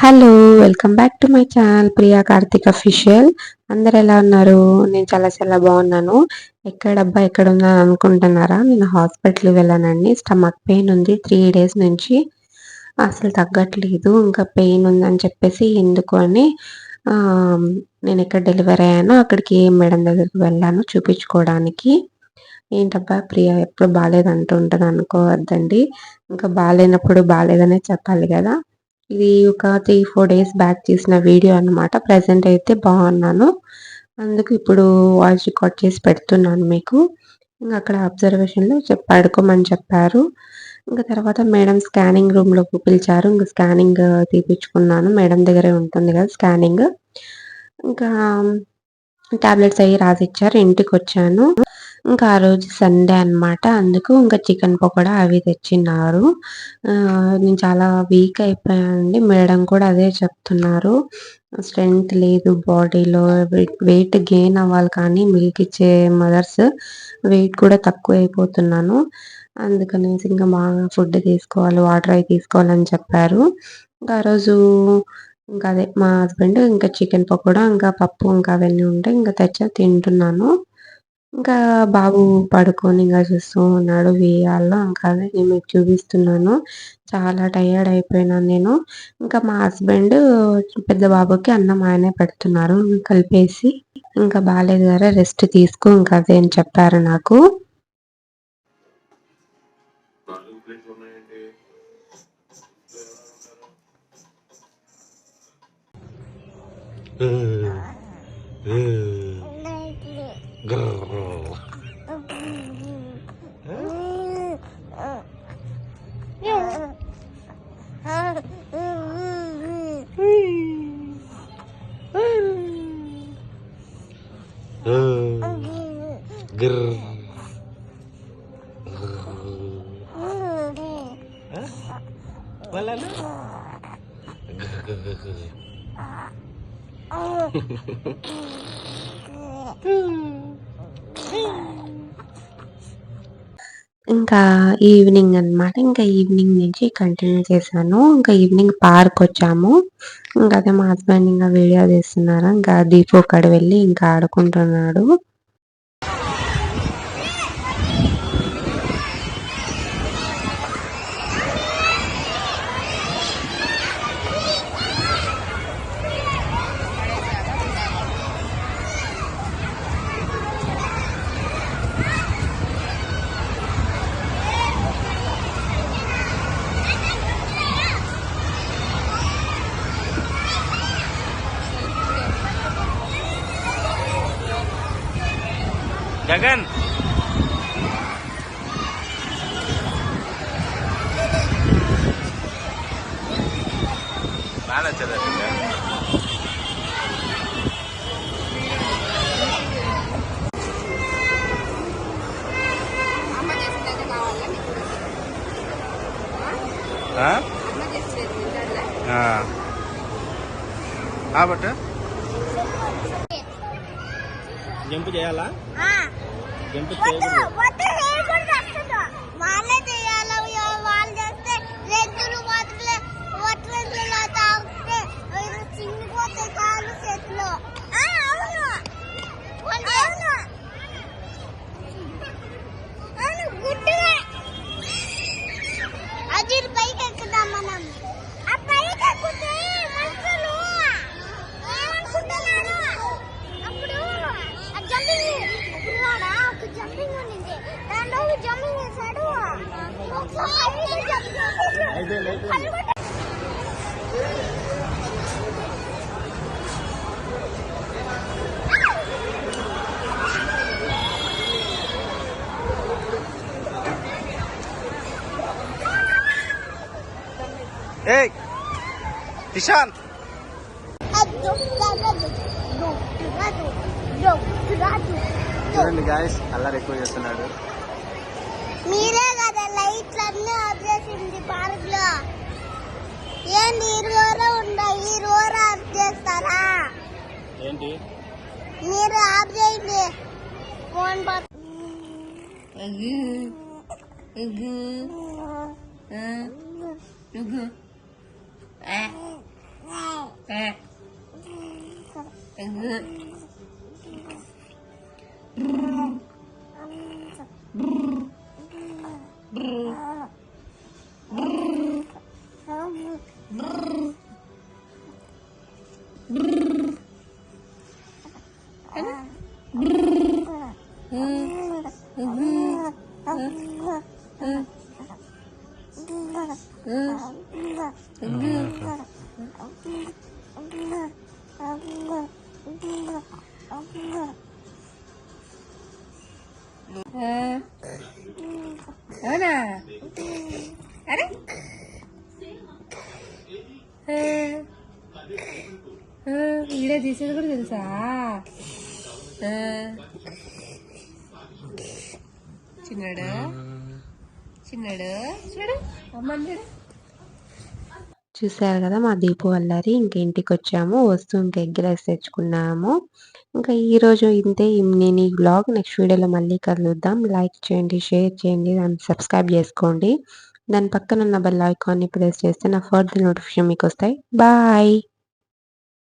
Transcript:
Hello! Welcome back to my channel Priya Karthik official. అందరూ ఎలా ఉన్నారు? నేను చాలా చాలా బాగున్నాను. ఎక్కడబ్బా ఎక్కడున్నాను అనుకుంటున్నారా? నేను హాస్పిటల్‌కి వెళ్ళానండి. స్టమక్ పెయిన్ ఉంది 3 డేస్ నుంచి. అసలు తగ్గట్లేదు. ఇంకా పెయిన్ ఉందని చెప్పేసి ఎందుకు అని ఆహ్, నేను ఎక్కడ డెలివరీ అయ్యానో అక్కడికి మేడం దగ్గరికి వెళ్ళాను చూపించుకోవడానికి. ఏంటబ్బా ప్రియ ఎప్పుడు బాలేదంటూ ఉంటది అనుకోవద్దండి. ఇంకా బాలేనప్పుడు బాలేదనే చెప్పాలి గదా! ఇది ఒక 3, 4 డేస్ బ్యాక్ తీసిన వీడియో అన్నమాట. ప్రెజెంట్ అయితే బాగున్నాను. అందుకు ఇప్పుడు వాయిస్ రికార్డ్ చేసి పెడుతున్నాను మీకు. ఇంగ అక్కడ అబ్జర్వేషన్‌లో పడుకోమని చెప్పారు. ఇంక తర్వాత మేడం స్కానింగ్ రూమ్‌లోకి పిలిచారు. ఇంక స్కానింగ్ తీపిచ్చుకున్నాను. మేడం దగ్గరే ఉంటుంది గదా స్కానింగ్. ఇంకా టాబ్లెట్స్ అయి రాసిచ్చారు. ఇంటికొచ్చాను. ఇంకా ఆ రోజు సండే అనమాట. అందుకు ఇంకా చికెన్ పకోడా అవి తెచ్చిన్నారు. నేను చాలా వీక్ అయిపోయానండి. మేడం కూడా అదే చెప్తున్నారు. స్ట్రెంత్ లేదు బాడీలో. వెయిట్ గెయిన్ అవ్వాలి కానీ మిల్క్ ఇచ్చే మదర్స్ వెయిట్ కూడా తక్కువైపోతున్నాను. అందుకనేసి ఇంకా బాగా ఫుడ్ తీసుకోవాలి, వాటర్ అయి తీసుకోవాలని చెప్పారు. ఇంకా ఆ రోజు ఇంకా అదే మా హస్బెండ్ ఇంకా చికెన్ పకోడా, ఇంకా పప్పు ఇంకా అవన్నీ ఉంటే ఇంకా తెచ్చారు తింటున్నాను. ఇంకా బాబు పడుకొని ఇంగ చూస్తూ ఉన్నాడు ఉయ్యాలలో. ఇంకా అదే నేను మీకు చూపిస్తున్నాను. చాలా టయర్డ్ అయిపోయినాను నేను. ఇంకా మా హస్బెండ్ పెద్ద బాబుకి అన్నం ఆయనే పెడుతున్నారు కలిపేసి. ఇంకా బాలేదు కదా రెస్ట్ తీసుకో ఇంకా అదే అని చెప్పారు నాకు. ఇంకా ఈవినింగ్ అనమాట. ఇంకా ఈవినింగ్ నుంచి కంటిన్యూ చేశాను. ఇంకా ఈవినింగ్ పార్కొచ్చాము. ఇంకా అదే మా హస్బెండ్ ఇంకా వీడియో తీస్తున్నారు. ఇంకా దీపు అక్కడ వెళ్ళి ఇంకా ఆడుకుంటున్నాడు. గగన్ బాగా నచ్చదా బట్ జంప్ చేయాలా జంప్ వాళ్ళే చేయాలి. వాళ్ళు చేస్తే రెడ్లు చిన్నిపోతాయి కాళ్ళు చేతులు. అవును గుడ్డుగా అజీర్ పైకి ఎక్కుదాం మనం. ఆ పైకి ఎక్కుతే మనుషులు ఏమనుకుంటున్నారు? అప్పుడు జంపింగ్ ఉండింది. దాంట్లో జంపింగ్ చేశాడు. ఏయ్ ఇషాంత్ చూడండి గాయస్ అల్లరి ఎక్కువ చేస్తున్నాడు. మీరే కదా లైట్లన్నీ ఆఫ్ చేసింది పార్క్ లో. ఏంటి ఈ రోజు ఉన్నాయి, ఈ రోజు ఆఫ్ చేస్తారా? ఏంటి మీరు ఆఫ్ చేయండి ఫోన్ అవునా అరే వీడియో తీసేది కూడా తెలుసా చిన్నాడు చిన్నాడు చూడు అమ్మ చూసారు కదా మా దీపు అల్లరి ఇంక ఇంటికి వచ్చాము వస్తూ ఇంకా ఎగ్ రైస్ తెచ్చుకున్నాము ఇంకా ఈరోజు ఇంతే నేను ఈ బ్లాగ్ నెక్స్ట్ వీడియోలో మళ్ళీ కలుద్దాం లైక్ చేయండి షేర్ చేయండి దాన్ని సబ్స్క్రైబ్ చేసుకోండి దాని పక్కన ఉన్న బెల్ ఐకాన్ని ప్రెస్ చేస్తే నా ఫర్దర్ నోటిఫికేషన్ మీకు వస్తాయి బాయ్